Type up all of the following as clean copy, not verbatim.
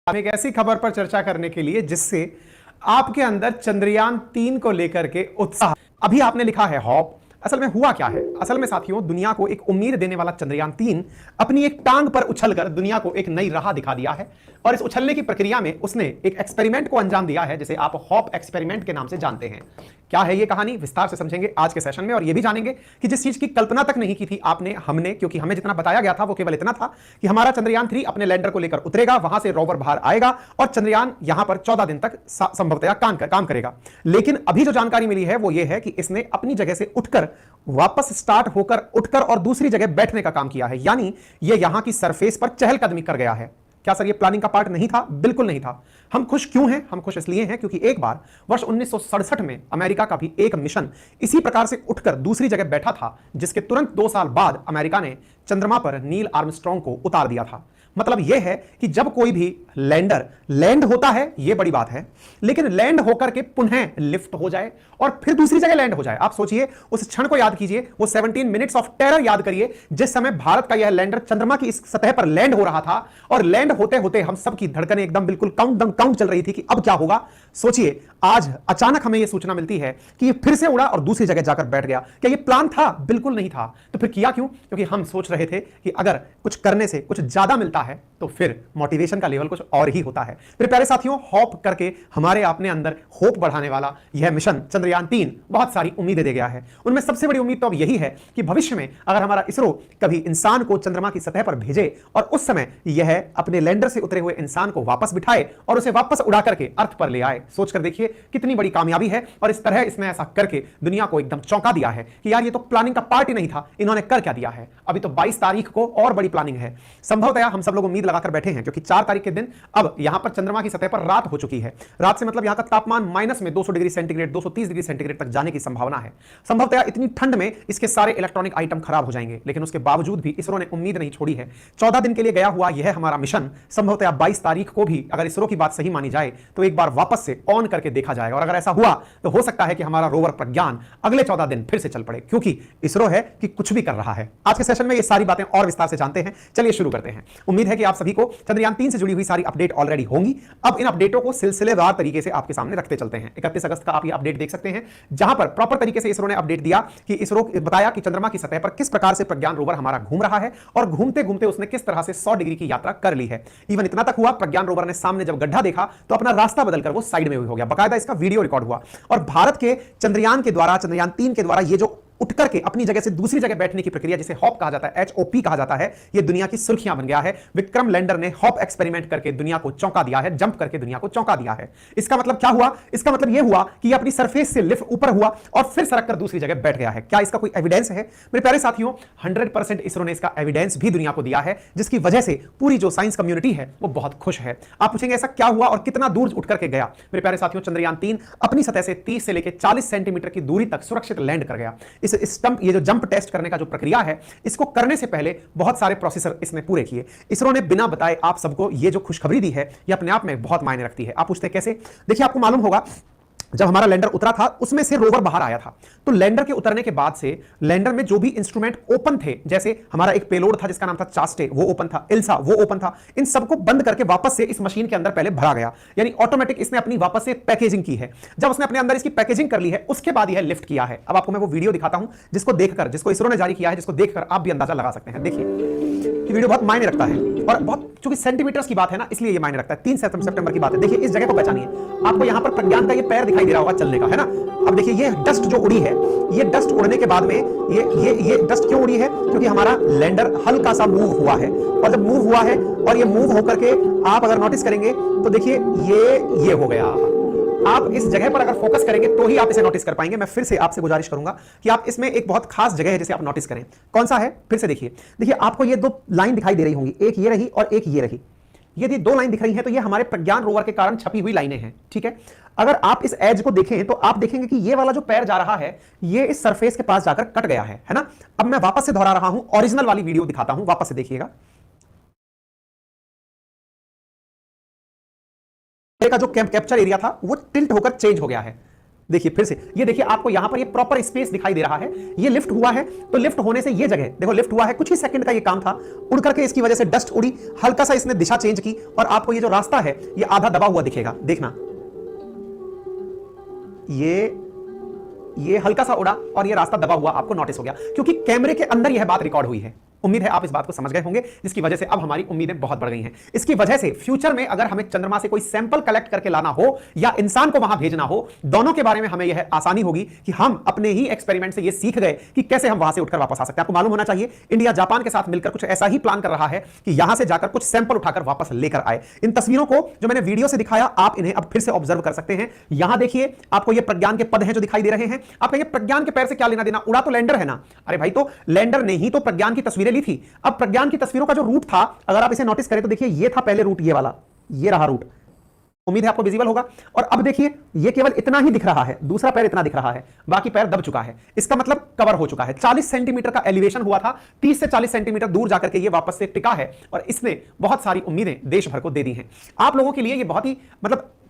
हम एक ऐसी खबर पर चर्चा करने के लिए जिससे आपके अंदर चंद्रयान 3 को लेकर के उत्साह। अभी आपने लिखा है हॉप। असल में हुआ क्या है? असल में साथियों, दुनिया को एक उम्मीद देने वाला चंद्रयान 3 अपनी एक टांग पर उछलकर दुनिया को एक नई राह दिखा दिया है। और इस उछलने की प्रक्रिया में उसने एक एक्सपेरिमेंट को अंजाम दिया है जिसे आप हॉप एक्सपेरिमेंट के नाम से जानते हैं। क्या है ये कहानी, विस्तार से समझेंगे आज के सेशन में। और ये भी जानेंगे कि जिस चीज की कल्पना तक नहीं की थी हमने, क्योंकि हमें जितना बताया गया था वो केवल इतना था कि हमारा चंद्रयान 3 अपने लैंडर को लेकर उतरेगा, वहां से रोवर बाहर आएगा और चंद्रयान यहां पर 14 दिन तक संभवतया काम करेगा। लेकिन अभी जो जानकारी मिली है वो ये है कि इसने अपनी जगह से उठकर वापस स्टार्ट होकर उठकर और दूसरी जगह बैठने का काम किया है। यानी ये यहां की सरफेस पर चहलकदमी कर गया है। क्या सर ये प्लानिंग का पार्ट नहीं था? बिल्कुल नहीं था। हम खुश क्यों हैं? हम खुश इसलिए हैं क्योंकि एक बार वर्ष 1967 में अमेरिका का भी एक मिशन इसी प्रकार से उठकर दूसरी जगह बैठा था, जिसके तुरंत 2 साल बाद अमेरिका ने चंद्रमा पर नील आर्मस्ट्रांग को उतार दिया था। मतलब यह है कि जब कोई भी लैंडर लैंड होता है, यह बड़ी बात है, लेकिन लैंड होकर के पुनः लिफ्ट हो जाए और फिर दूसरी जगह लैंड हो जाए। आप सोचिए, उस क्षण को याद कीजिए, वो 17 मिनट्स ऑफ टेरर याद करिए जिस समय भारत का यह लैंडर चंद्रमा की इस सतह पर लैंड हो रहा था। और लैंड होते होते हम सबकी धड़कनें एकदम बिल्कुल काउंट चल रही थी कि अब क्या होगा। सोचिए, आज अचानक हमें यह सूचना मिलती है कि यह फिर से उड़ा और दूसरी जगह जाकर बैठ गया। क्या यह प्लान था? बिल्कुल नहीं था। तो फिर किया क्यों? क्योंकि हम सोच रहे थे कि अगर कुछ करने से कुछ ज्यादा मिलता है तो फिर मोटिवेशन का लेवल कुछ और ही होता है। फिर प्यारे साथियों, हॉप करके हमारे अपने अंदर होप बढ़ाने वाला यह मिशन चंद्रयान 3 बहुत सारी उम्मीदें दे गया है। उनमें सबसे बड़ी उम्मीद तो अब यही है कि भविष्य में अगर हमारा इसरो कभी इंसान को चंद्रमा की सतह पर भेजे और उस समय यह अपने लैंडर से उतरे हुए इंसान को वापस बिठाए और उसे वापस उड़ा करके अर्थ पर ले आए। सोचकर देखिए कितनी बड़ी कामयाबी है। और इस तरह इसने ऐसा करके दुनिया को एकदम चौंका दिया है कि यार ये तो प्लानिंग का पार्ट ही नहीं था, इन्होंने कर क्या दिया है। अभी तो 22 तारीख को और बड़ी प्लानिंग है। संभवतया हम सब लोग उम्मीद लगाकर बैठे हैं क्योंकि 4 तारीख के दिन अब यहां पर चंद्रमा की सतह पर रात हो चुकी है। रात से मतलब यहां का तापमान माइनस में 200 डिग्री सेंटीग्रेड 230 डिग्री सेंटीग्रेड तक जाने की संभावना है। संभवतया इतनी ठंड में इसके सारे इलेक्ट्रॉनिक आइटम खराब हो जाएंगे, लेकिन उसके बावजूद भी इसरो ने उम्मीद नहीं छोड़ी है। 14 दिन के लिए गया हुआ यह हमारा मिशन संभवतया 22 तारीख को भी, अगर इसरो की बात सही मानी जाए, तो एक बार वापस से ऑन करके देखा जाएगा। और अगर ऐसा हुआ तो हो सकता है कि हमारा रोवर प्रज्ञान अगले 14 दिन फिर से चल पड़े, क्योंकि इसरो है कि कुछ भी कर रहा है। आज के सेशन में ये सारी बातें और विस्तार से जानते हैं। चलिए शुरू करते हैं। उम्मीद है कि आप सभी को चंद्रयान 3 से जुड़ी हुई सारी अपडेट ऑलरेडी होंगी। अब इन अपडेटों को सिलसिलेवार तरीके से आपके सामने रखते चलते हैं। 31 अगस्त का आप ये अपडेट देख सकते हैं, जहां पर प्रॉपर तरीके से इसरो ने अपडेट दिया कि इसरो बताया कि चंद्रमा की सतह पर किस प्रकार से प्रज्ञान रोवर हमारा घूम रहा है और घूमते घूमते उसने किस तरह से 100 डिग्री की यात्रा कर ली है। इवन इतना तक हुआ, प्रज्ञान रोवर ने सामने जब गड्ढा देखा तो अपना रास्ता बदलकर वो साइड में हो गया। बाकायदा इसका वीडियो रिकॉर्ड हुआ। और भारत के चंद्रयान के द्वारा, चंद्रयान 3 के द्वारा ये जो उठ करके अपनी जगह से दूसरी जगह बैठने की प्रक्रिया, जिसे हॉप कहा जाता है, HOP कहा जाता है, यह दुनिया की सुर्खियां बन गया है। विक्रम लैंडर ने हॉप एक्सपेरिमेंट करके दुनिया को चौंका दिया है, जंप करके दुनिया को चौंका दिया है। इसका मतलब क्या हुआ? इसका मतलब यह हुआ कि यह अपनी सरफेस से लिफ्ट ऊपर हुआ और फिर सरक कर दूसरी जगह बैठ गया है। क्या इसका कोई एविडेंस है? मेरे प्यारे साथियों, 100% इसरो ने इसका एविडेंस भी दुनिया को दिया है, जिसकी वजह से पूरी जो साइंस कम्युनिटी है वो बहुत खुश है। आप पूछेंगे ऐसा क्या हुआ और कितना दूर उठ करके गया? मेरे प्यारे साथियों, चंद्रयान 3 अपनी सतह से 30 से लेकर 40 सेंटीमीटर की दूरी तक सुरक्षित लैंड कर गया। इस स्टंप, ये जो जंप टेस्ट करने का जो प्रक्रिया है, इसको करने से पहले बहुत सारे प्रोसेसर इसने पूरे किए। इसरो ने बिना बताए आप सबको ये जो खुशखबरी दी है, ये अपने आप में बहुत मायने रखती है। आप पूछते कैसे? देखिए, आपको मालूम होगा जब हमारा लैंडर उतरा था उसमें से रोवर बाहर आया था, तो लैंडर के उतरने के बाद से लैंडर में जो भी इंस्ट्रूमेंट ओपन थे, जैसे हमारा एक पेलोड था जिसका नाम था चास्टे, वो ओपन था, इल्सा वो ओपन था, इन सबको बंद करके वापस से इस मशीन के अंदर पहले भरा गया। यानी ऑटोमेटिक इसने अपनी वापस से पैकेजिंग की है। जब उसने अपने अंदर इसकी पैकेजिंग कर ली है, उसके बाद यह लिफ्ट किया है। अब आपको मैं वो वीडियो दिखाता हूं जिसको देखकर, जिसको इसरो ने जारी किया है, जिसको देखकर आप भी अंदाजा लगा सकते हैं। देखिए, ये वीडियो बहुत मायने रखता है और बहुत, चूंकि सेंटीमीटर्स की बात है ना, इसलिए ये मायने रखता है। 3 सितंबर की बात है। देखिए, इस जगह को पहचानिए। आपको यहां पर प्रज्ञान का ये पैर दिखाई दे रहा होगा चलने का, है ना? अब देखिए, ये डस्ट जो उड़ी है, ये डस्ट उड़ने के बाद में ये डस्ट क्यों उड़ी है? क्योंकि हमारा लैंडर हल्का सा मूव हुआ है। और जब मूव हुआ है और ये मूव होकर के आप अगर नोटिस करेंगे तो देखिए ये हो गया। आप इस जगह पर अगर फोकस करेंगे तो ही आप इसे नोटिस कर पाएंगे। मैं फिर से आपसे गुजारिश करूंगा कि आप इसमें एक बहुत खास जगह है जिसे आप नोटिस करें। कौन सा है? फिर से देखिए। देखिए, आपको ये 2 लाइन दिखाई दे रही होंगी, एक ये रही और एक ये रही। यदि 2 लाइन दिख रही हैं तो ये हमारे प्रज्ञान रोवर के कारण छपी हुई लाइनें हैं, ठीक है? अगर आप इस एज को देखें तो आप देखेंगे कि ये वाला जो पैर जा रहा है, ये इस सरफेस के पास जाकर कट गया है ना? अब मैं वापस से दोहरा रहा हूं, ओरिजिनल वाली वीडियो दिखाता हूं, वापस से देखिएगा। का जो कैप्चर एरिया था वो टिल्ट होकर चेंज हो गया है। देखिए फिर से, ये देखिए आपको यहां पर ये प्रॉपर स्पेस दिखाई दे रहा है। ये लिफ्ट हुआ है, तो लिफ्ट होने से ये जगह देखो, लिफ्ट हुआ है, कुछ ही सेकंड का ये काम था, उड़ करके इसकी वजह से डस्ट उड़ी, हल्का सा इसने दिशा चेंज की और आपको ये जो रास्ता है ये आधा दबा हुआ दिखेगा। देखना, ये हल्का सा उड़ा और ये रास्ता दबा हुआ आपको नोटिस हो गया, क्योंकि कैमरे के अंदर यह बात रिकॉर्ड हुई है। उम्मीद है आप इस बात को समझ गए होंगे, जिसकी वजह से अब हमारी उम्मीदें बहुत बढ़ गई हैं। इसकी वजह से फ्यूचर में अगर हमें चंद्रमा से कोई सैंपल कलेक्ट करके लाना हो या इंसान को वहां भेजना हो, दोनों के बारे में हमें यह आसानी होगी कि हम अपने ही एक्सपेरिमेंट से यह सीख गए कि कैसे हम वहां से उठकर वापस आ सकते हैं। आपको मालूम होना चाहिए, इंडिया जापान के साथ मिलकर कुछ ऐसा ही प्लान कर रहा है कि यहां से जाकर कुछ सैंपल उठाकर वापस लेकर आए। इन तस्वीरों को जो मैंने वीडियो से दिखाया, आप इन्हें अब फिर से ऑब्जर्व कर सकते हैं। यहां देखिए, आपको ये प्रज्ञान के पद हैं जो दिखाई दे रहे हैं। आप कहेंगे प्रज्ञान के पैर से क्या लेना देना, उड़ा तो लैंडर है ना। अरे भाई, तो लैंडर ने ही तो प्रज्ञान की तस्वीरें ली थी। अब प्रज्ञान की तस्वीरों का जो रूट था, अगर आप इसे नोटिस करें तो देखिए, ये था पहले रूट, ये वाला, ये रहा रूट। उम्मीद है आपको विजिबल होगा। और अब देखिए, ये केवल इतना ही दिख रहा है, दूसरा पैर इतना दिख रहा है, बाकी पैर दब चुका है। इसका मतलब कवर हो चुका है। 40 सेंटीमीटर का एलिवेशन हुआ था, 30 से 40 सेंटीमीटर दूर जाकर के ये वापस से टिका है और इसने बहुत सारी उम्मीदें देश भर को दे दी हैं। आप लोगों के लिए ये बहुत ही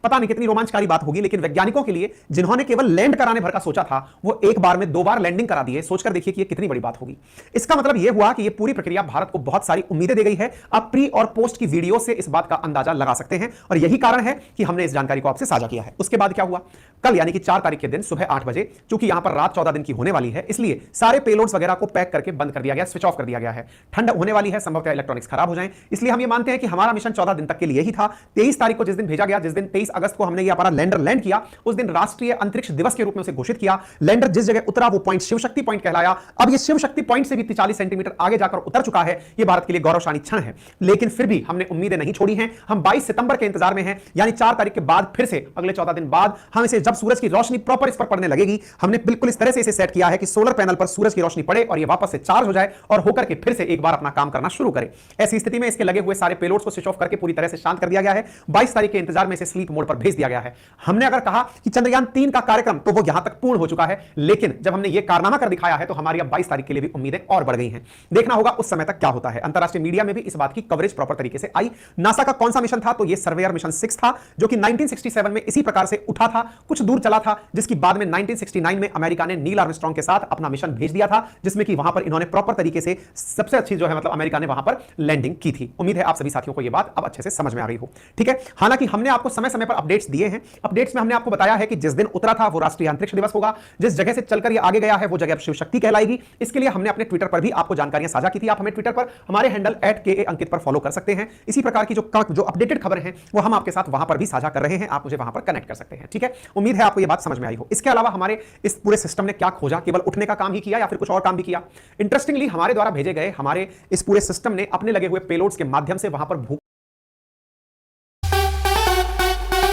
पता नहीं कितनी रोमांचकारी बात होगी, लेकिन वैज्ञानिकों के लिए, जिन्होंने केवल लैंड कराने भर का सोचा था, वो एक बार में 2 बार लैंडिंग करा दिए। सोचकर देखिए कि ये कितनी बड़ी बात होगी। इसका मतलब ये हुआ कि ये पूरी प्रक्रिया भारत को बहुत सारी उम्मीदें दे गई है। आप प्री और पोस्ट की वीडियो से इस बात का अंदाजा लगा सकते हैं और यही कारण है कि हमने इस जानकारी को आपसे साझा किया है। उसके बाद क्या हुआ, कल यानी कि 4 तारीख के दिन सुबह 8 बजे, चूंकि यहां पर रात 14 दिन की होने वाली है, इसलिए सारे पेलोड्स वगैरह को पैक करके बंद कर दिया गया, स्विच ऑफ कर दिया गया है। ठंड होने वाली है, संभवतः इलेक्ट्रॉनिक्स खराब हो जाएं, इसलिए हम ये मानते हैं कि हमारा मिशन 14 दिन तक के लिए ही था। 23 तारीख को जिस दिन भेजा गया, जिस दिन 23 अगस्त को हमने ये अपना लैंडर लैंड किया, उस दिन राष्ट्रीय अंतरिक्ष दिवस के रूप में उसे घोषित किया। लैंडर जिस जगह उतरा वो पॉइंट शिव शक्ति पॉइंट कहलाया। अब ये शिव शक्ति पॉइंट से भी 40 सेंटीमीटर आगे जाकर उतर चुका है। ये भारत के लिए गौरवशाली क्षण है, लेकिन फिर भी हमने उम्मीदें नहीं छोड़ी हैं। हम 22 सितंबर के इंतजार में हैं, यानी 4 तारीख के बाद फिर से अगले 14 दिन बाद हम इसे, जब सूरज की रोशनी प्रॉपर इस पर पड़ने लगेगी, हमने बिल्कुल इस तरह से इसे सेट किया है कि सोलर पैनल पर सूरज की रोशनी पड़े और ये वापस से चार्ज हो जाए और होकर के फिर से एक बार अपना काम करना शुरू करे। ऐसी स्थिति में इसके लगे हुए सारे पेलोड्स को स्विच ऑफ करके पूरी तरह से शांत कर दिया गया है। 22 तारीख के इंतजार में इसे स्लीप मोड पर भेज दिया गया है। हमने अगर कहा कि चंद्रयान 3 का कार्यक्रम तो वो यहां तक पूर्ण हो चुका है, लेकिन जब हमने ये कारनामा कर दिखाया है तो हमारी अब 22 तारीख के लिए भी उम्मीदें और बढ़ गई हैं। देखना होगा उस समय तक क्या होता है। अंतरराष्ट्रीय मीडिया में भी इस बात की कवरेज प्रॉपर तरीके से आई। नासा का कौन सा मिशन था, तो ये सर्वेयर मिशन 6 था, जो कि 1967 में इसी प्रकार से उठा था, कुछ दूर चला था, जिसकी बाद में 1969 में अमेरिका ने नील आर्मस्ट्रांग के साथ अपना मिशन भेज दिया था, जिसमें कि वहां पर इन्होंने प्रॉपर तरीके से सबसे अच्छी जो है अमेरिका ने वहां पर लैंडिंग की थी। उम्मीद है आप सभी साथियों को यह बात अब अच्छे से समझ में आ रही हो। ठीक है, हालांकि हमने आपको समय समय पर अपडेट्स दिए हैं। अपडेट्स में हमने आपको बताया है कि जिस दिन उतरा था वो राष्ट्रीय अंतरिक्ष दिवस होगा, जिस जगह से चलकर ये आगे गया है वो जगह अब शिव शक्ति कहलाएगी। इसके लिए हमने अपने ट्विटर पर भी आपको जानकारियां साझा की थी। आप हमें ट्विटर पर हमारे हैंडल @KA_अंकित पर फॉलो कर सकते हैं। इसी प्रकार की जो अपडेटेड खबरें हैं वो हम आपके साथ वहां पर भी साझा कर रहे हैं, आप मुझे वहां पर कनेक्ट कर सकते हैं। ठीक है, उम्मीद है आपको यह बात समझ में आई हो। इसके अलावा हमारे इस पूरे सिस्टम ने क्या खोजा, केवल उठने का काम ही किया या फिर कुछ और काम भी किया? इंटरेस्टिंगली हमारे द्वारा भेजे गए हमारे इस पूरे सिस्टम ने अपने लगे हुए पेलोड्स के माध्यम से वहां पर